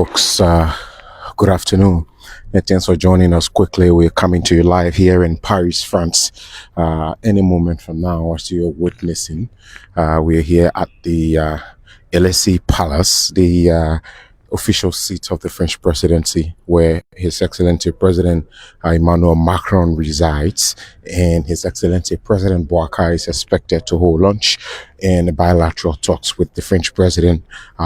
folks. Good afternoon. And thanks for joining us quickly. We're coming to you live here in Paris, France. Any moment from now, as you're witnessing, we're here at the Élysée Palace, the official seat of the French presidency, where His Excellency President Emmanuel Macron resides, and His Excellency President Boakai is expected to hold lunch and bilateral talks with the French president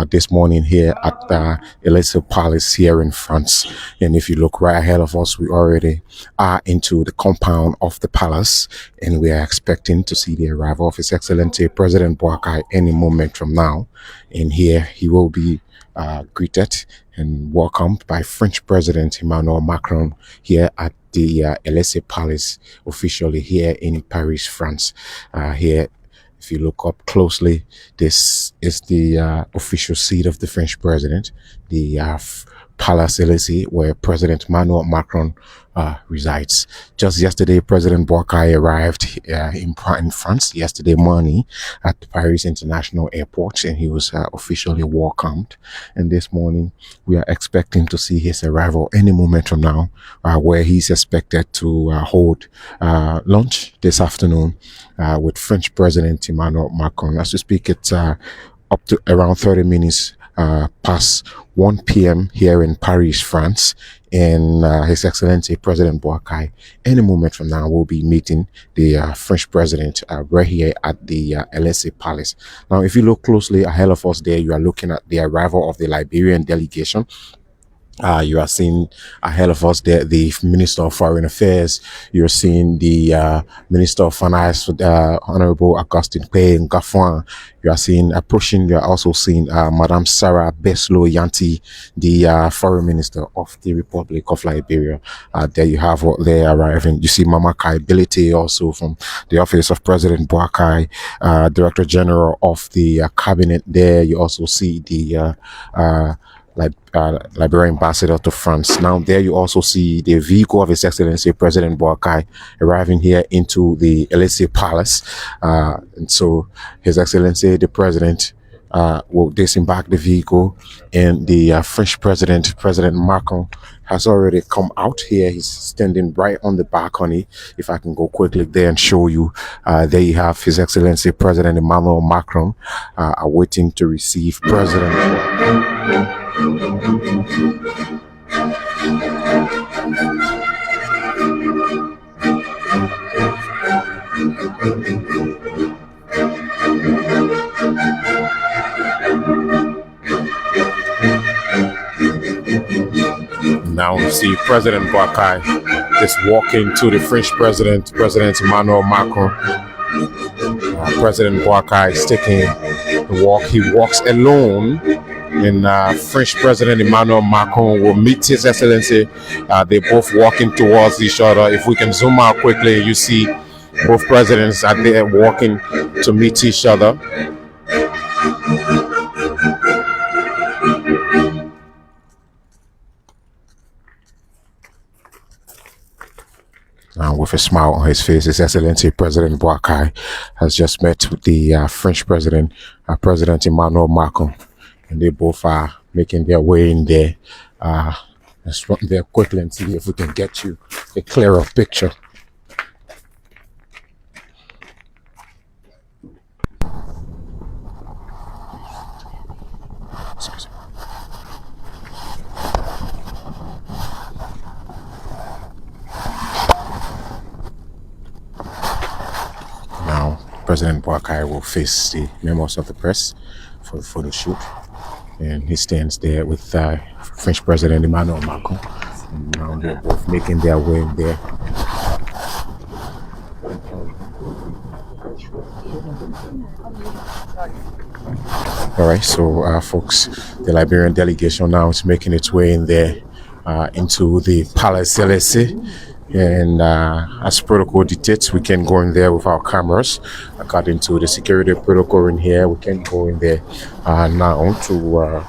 this morning here at the Élysée Palace here in France. And if you look right ahead of us, we already are into the compound of the palace, and we are expecting to see the arrival of His Excellency President Boakai any moment from now. And here he will be greeted and welcomed by French President Emmanuel Macron here at the Élysée Palace, officially here in Paris, France. Here, if you look up closely, this is the official seat of the French president, the Palace Élysée, where President Emmanuel Macron resides. Just yesterday, President Boakai arrived in France yesterday morning at the Paris International Airport, and he was officially welcomed. And this morning, we are expecting to see his arrival any moment from now, where he's expected to hold lunch this afternoon with French President Emmanuel Macron. As we speak, it's up to around 30 minutes past 1 p.m. here in Paris, France, and His Excellency President Boakai any moment from now will be meeting the French president right here at the Élysée Palace. Now, if you look closely ahead of us there, you are looking at the arrival of the Liberian delegation. You are seeing ahead of us there the Minister of Foreign Affairs. You're seeing the Minister of Finance, Honorable Augustin Ngafouan. You are seeing approaching. You are also seeing Madame Sarah Beslo Yanti, the Foreign Minister of the Republic of Liberia. There you have what they are arriving. You see Mama Kai Bilite also from the Office of President Boakai, Director General of the Cabinet. There you also see the Liberian ambassador to France. Now there you also see the vehicle of His Excellency President Boakai arriving here into the Élysée Palace, and so His Excellency the President will disembark the vehicle, and the French President Macron has already come out here. He's standing right on the balcony. If I can go quickly there and show you, there you have His Excellency President Emmanuel Macron awaiting to receive President. Now we see President Boakai is walking to the French President Emmanuel Macron. President Boakai is taking the walk. He walks alone, and French President Emmanuel Macron will meet His Excellency. They're both walking towards each other. If we can zoom out quickly, you see both presidents are there walking to meet each other. With a smile on his face, His Excellency President Boakai has just met with the French President, President Emmanuel Macron, and they both are making their way in there. Let's run there quickly and see if we can get you a clearer picture. Excuse me. Now, President Boakai will face the members of the press for the photo shoot, and he stands there with French President Emmanuel Macron, and now they're both making their way in there. All right, so folks, the Liberian delegation now is making its way in there into the Palace Élysée. And as protocol dictates, we can go in there with our cameras. According to the security protocol in here, we can go in there now to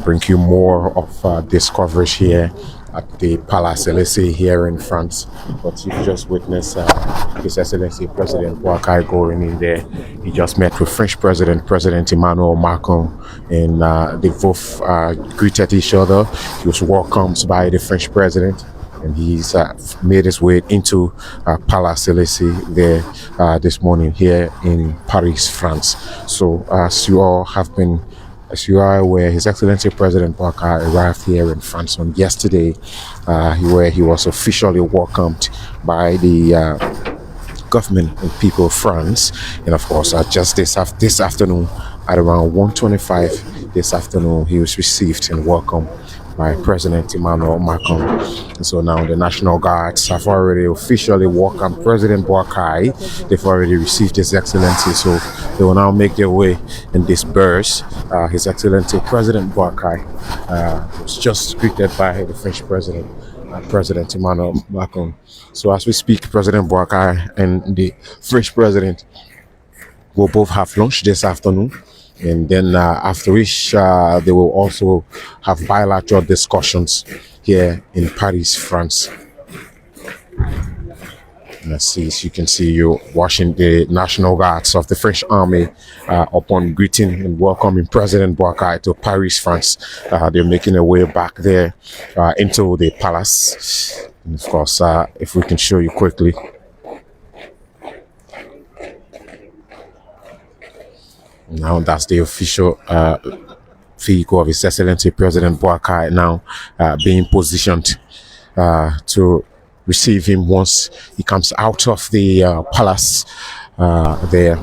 bring you more of this coverage here at the Palace Élysée here in France. But you just witnessed His Excellency President Boakai going in there. He just met with French President Emmanuel Macron, and they both greeted each other. He was welcomed by the French President, and he's made his way into Palace Élysée there this morning here in Paris, France. So as you are aware, His Excellency President Boakai arrived here in France on yesterday, where he was officially welcomed by the government and people of France. And of course, just this afternoon, at around 1:25 this afternoon, he was received and welcomed by President Emmanuel Macron. And so now the National Guards have already officially welcomed President Boakai. They've already received His Excellency, so they will now make their way in this burst. His Excellency President Boakai was just greeted by the French President, President Emmanuel Macron. So as we speak, President Boakai and the French President will both have lunch this afternoon. And then after which they will also have bilateral discussions here in Paris, France. Let's see, as you can see, you watching the National Guards of the French Army upon greeting and welcoming President Boakai to Paris, France. They're making their way back there into the palace. And of course, if we can show you quickly. Now that's the official vehicle of His Excellency President Boakai now being positioned to receive him once he comes out of the palace there.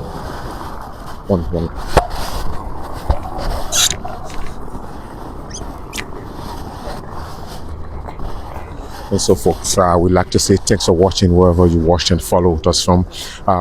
One. And so folks, we'd like to say thanks for watching wherever you watched and followed us from.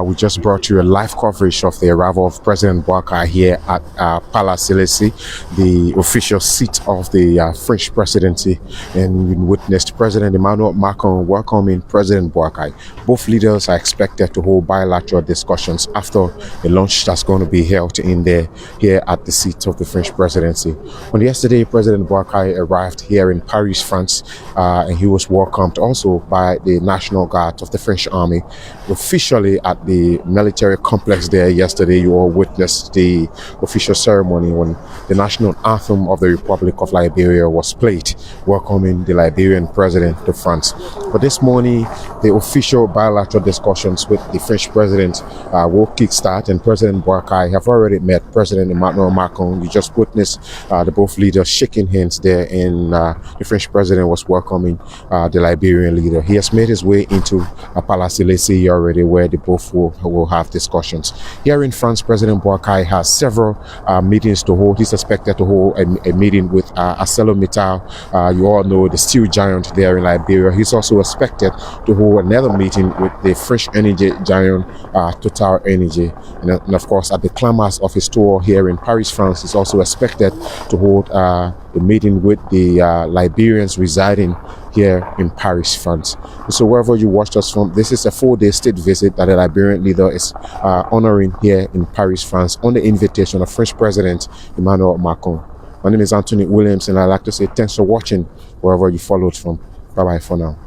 We just brought you a live coverage of the arrival of President Boakai here at Palace Élysée, the official seat of the French presidency, and we witnessed President Emmanuel Macron welcoming President Boakai. Both leaders are expected to hold bilateral discussions after the lunch that's going to be held in there here at the seat of the French presidency. On yesterday, President Boakai arrived here in Paris, France, and he was welcomed also by the National Guard of the French Army officially at the military complex there yesterday. You all witnessed the official ceremony when the national anthem of the Republic of Liberia was played, welcoming the Liberian president to France. But this morning, the official bilateral discussions with the French president will kickstart, and President Boakai have already met President Emmanuel Macron. You just witnessed the both leaders shaking hands there, and the French president was welcoming the Liberian leader. He has made his way into Palace Élysée already, where they both will have discussions. Here in France, President Boakai has several meetings to hold. He's expected to hold a meeting with ArcelorMittal. You all know the steel giant there in Liberia. He's also expected to hold another meeting with the French energy giant Total Energy. And of course, at the climax of his tour here in Paris, France, he's also expected to hold a meeting with the Liberians residing here in Paris, France. So wherever you watched us from, this is a 4-day state visit that the Liberian leader is honoring here in Paris, France, on the invitation of French President Emmanuel Macron. My name is Anthony Williams, and I'd like to say thanks for watching wherever you followed from. Bye-bye for now.